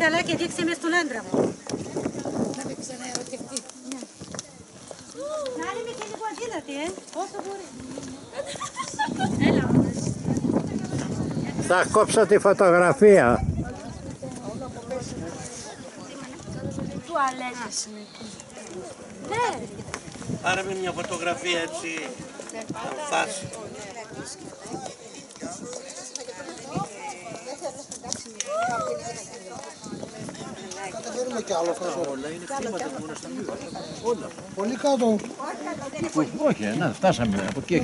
καλά και δείξε με στον άντρα μου. Να με ξαναερωτευτεί. Να είναι και λίγο αδύνατη, όσο μπορεί. Έλα. Θα κόψω τη φωτογραφία. Τουαλέτες είναι εκεί. Ναι. Πάρε με μια φωτογραφία έτσι, φάση. Θέλουμε κι άλλο αυτό. Όλα είναι χρήματα που είναι στα μύρα. Όλα. Πολύ κάτω. Όχι, να φτάσαμε από εκεί.